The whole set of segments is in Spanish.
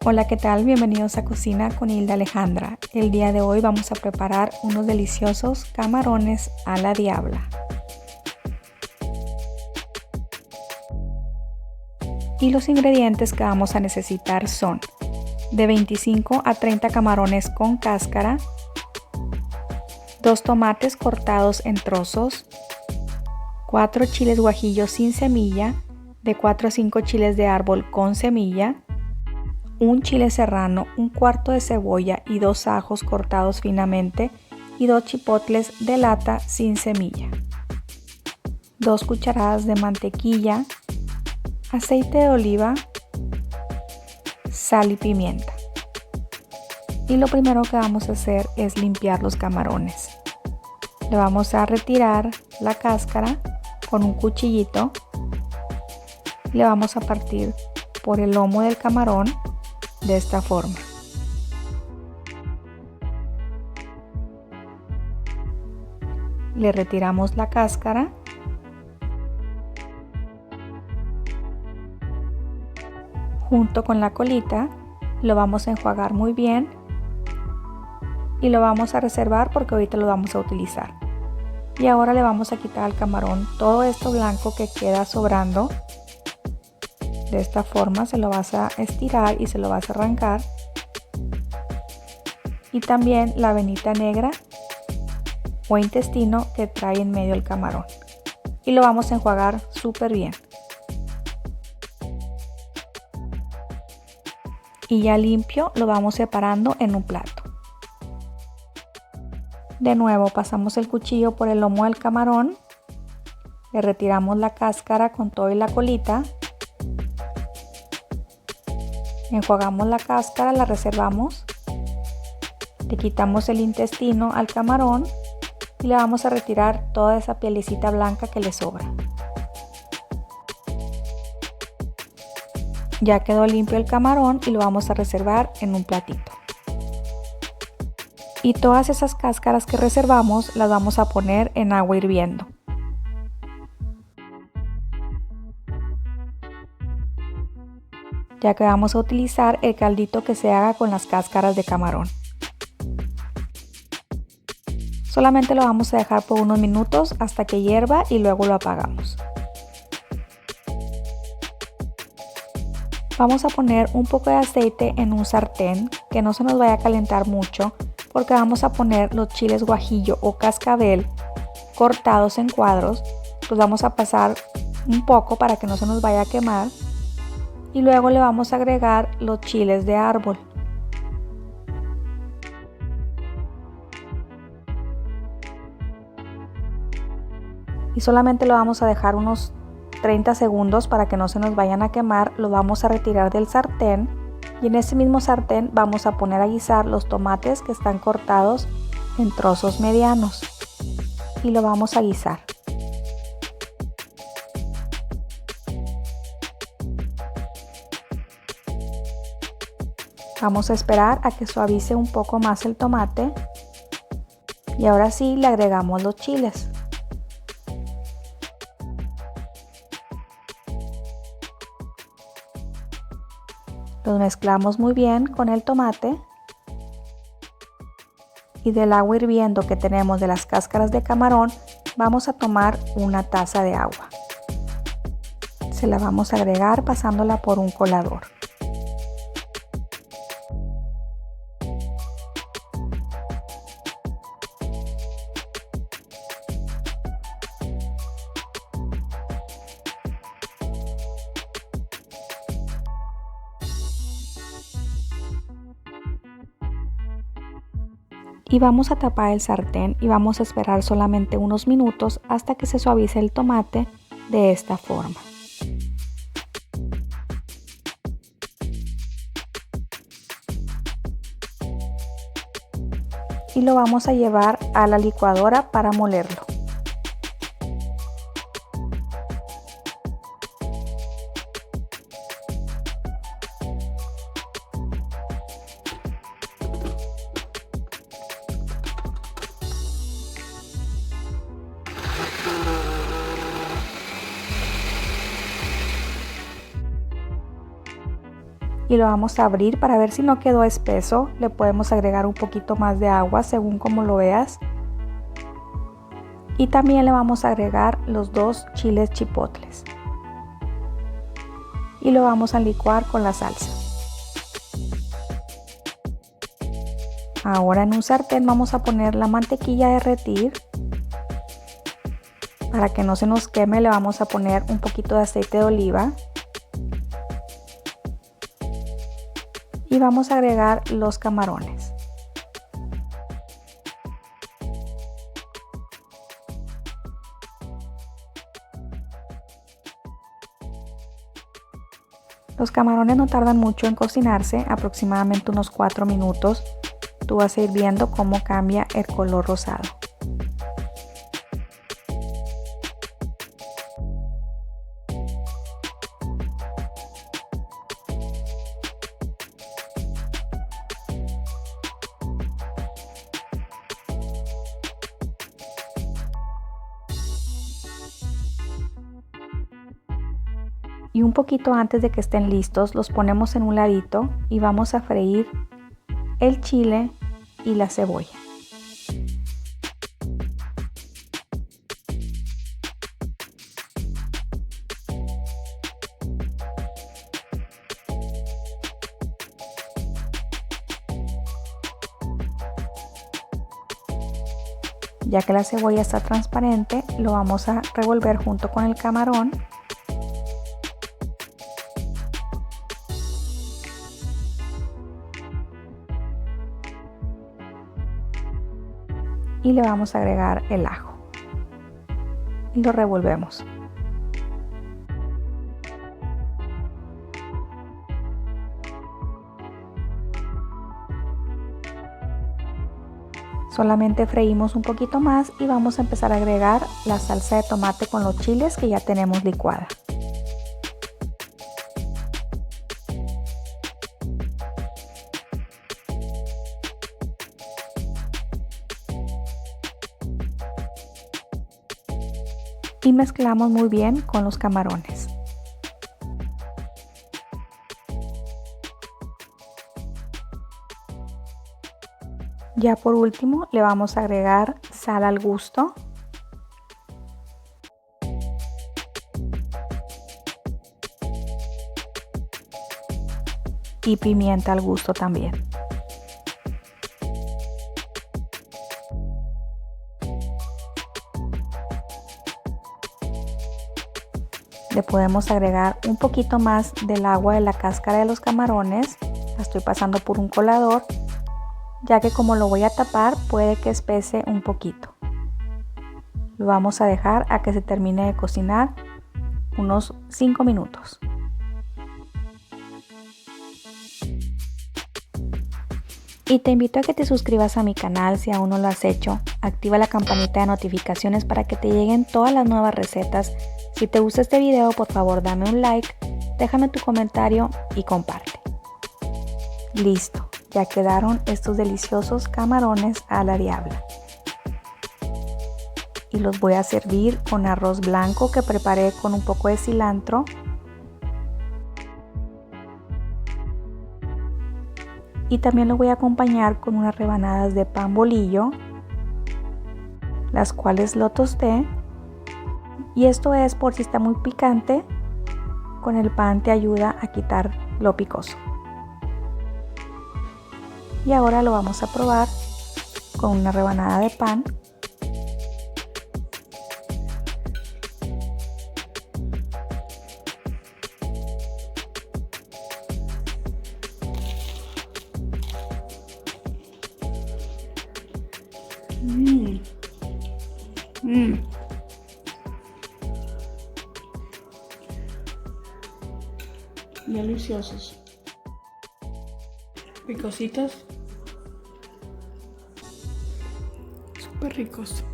Hola, ¿qué tal? Bienvenidos a Cocina con Hilda Alejandra. El día de hoy vamos a preparar unos deliciosos camarones a la diabla. Y los ingredientes que vamos a necesitar son de 25 a 30 camarones con cáscara, 2 tomates cortados en trozos, 4 chiles guajillos sin semilla, de 4 a 5 chiles de árbol con semilla, un chile serrano, un cuarto de cebolla y 2 ajos cortados finamente y 2 chipotles de lata sin semilla, 2 cucharadas de mantequilla, aceite de oliva, sal y pimienta. Y lo primero que vamos a hacer es limpiar los camarones. Le vamos a retirar la cáscara con un cuchillito. Le vamos a partir por el lomo del camarón de esta forma. Le retiramos la cáscara. Junto con la colita lo vamos a enjuagar muy bien y lo vamos a reservar porque ahorita lo vamos a utilizar. Y ahora le vamos a quitar al camarón todo esto blanco que queda sobrando. De esta forma se lo vas a estirar y se lo vas a arrancar. Y también la venita negra o intestino que trae en medio el camarón. Y lo vamos a enjuagar súper bien. Y ya limpio lo vamos separando en un plato. De nuevo pasamos el cuchillo por el lomo del camarón. Le retiramos la cáscara con todo y la colita. Enjuagamos la cáscara, la reservamos, le quitamos el intestino al camarón y le vamos a retirar toda esa pielecita blanca que le sobra. Ya quedó limpio el camarón y lo vamos a reservar en un platito. Y todas esas cáscaras que reservamos las vamos a poner en agua hirviendo. Ya que vamos a utilizar el caldito que se haga con las cáscaras de camarón. Solamente lo vamos a dejar por unos minutos hasta que hierva y luego lo apagamos. Vamos a poner un poco de aceite en un sartén que no se nos vaya a calentar mucho porque vamos a poner los chiles guajillo o cascabel cortados en cuadros. Los vamos a pasar un poco para que no se nos vaya a quemar. Y luego le vamos a agregar los chiles de árbol. Y solamente lo vamos a dejar unos 30 segundos para que no se nos vayan a quemar. Lo vamos a retirar del sartén y en ese mismo sartén vamos a poner a guisar los tomates que están cortados en trozos medianos y lo vamos a guisar. Vamos a esperar a que suavice un poco más el tomate y ahora sí le agregamos los chiles. Los mezclamos muy bien con el tomate y del agua hirviendo que tenemos de las cáscaras de camarón vamos a tomar una taza de agua. Se la vamos a agregar pasándola por un colador. Y vamos a tapar el sartén y vamos a esperar solamente unos minutos hasta que se suavice el tomate de esta forma. Y lo vamos a llevar a la licuadora para molerlo. y lo vamos a abrir para ver si no quedó espeso. Le podemos agregar un poquito más de agua según como lo veas. Y también le vamos a agregar los 2 chiles chipotles. Y lo vamos a licuar con la salsa. Ahora en un sartén vamos a poner la mantequilla a derretir. Para que no se nos queme le vamos a poner un poquito de aceite de oliva. Y vamos a agregar los camarones. Los camarones no tardan mucho en cocinarse, aproximadamente unos 4 minutos. Tú vas a ir viendo cómo cambia el color rosado. Y un poquito antes de que estén listos los ponemos en un ladito y vamos a freír el chile y la cebolla. Ya que la cebolla está transparente, lo vamos a revolver junto con el camarón. Y le vamos a agregar el ajo y lo revolvemos. Solamente freímos un poquito más y vamos a empezar a agregar la salsa de tomate con los chiles que ya tenemos licuada. Y mezclamos muy bien con los camarones. Ya por último le vamos a agregar sal al gusto. Y pimienta al gusto también. Le podemos agregar un poquito más del agua de la cáscara de los camarones. La estoy pasando por un colador, ya que como lo voy a tapar puede que espese un poquito. Lo vamos a dejar a que se termine de cocinar unos 5 minutos. Y te invito a que te suscribas a mi canal si aún no lo has hecho. Activa la campanita de notificaciones para que te lleguen todas las nuevas recetas. Si te gusta este video, por favor dame un like, déjame tu comentario y comparte. Listo, ya quedaron estos deliciosos camarones a la diabla. Y los voy a servir con arroz blanco que preparé con un poco de cilantro. Y también lo voy a acompañar con unas rebanadas de pan bolillo, las cuales lo tosté. Y esto es por si está muy picante, con el pan te ayuda a quitar lo picoso. Y ahora lo vamos a probar con una rebanada de pan. Deliciosos, picositos, súper ricos.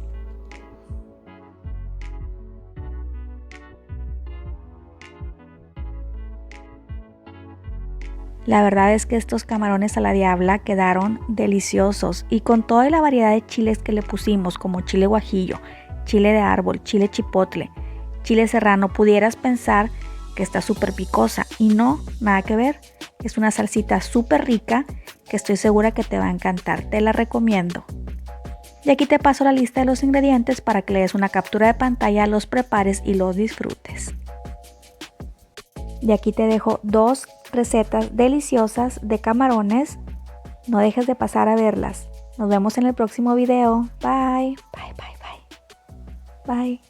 La verdad es que estos camarones a la diabla quedaron deliciosos y con toda la variedad de chiles que le pusimos, como chile guajillo, chile de árbol, chile chipotle, chile serrano, pudieras pensar que está súper picosa y no, nada que ver. Es una salsita súper rica que estoy segura que te va a encantar. Te la recomiendo. Y aquí te paso la lista de los ingredientes para que le des una captura de pantalla, los prepares y los disfrutes. Y aquí te dejo 2 recetas deliciosas de camarones. No dejes de pasar a verlas. Nos vemos en el próximo video. Bye. Bye, bye, bye. Bye.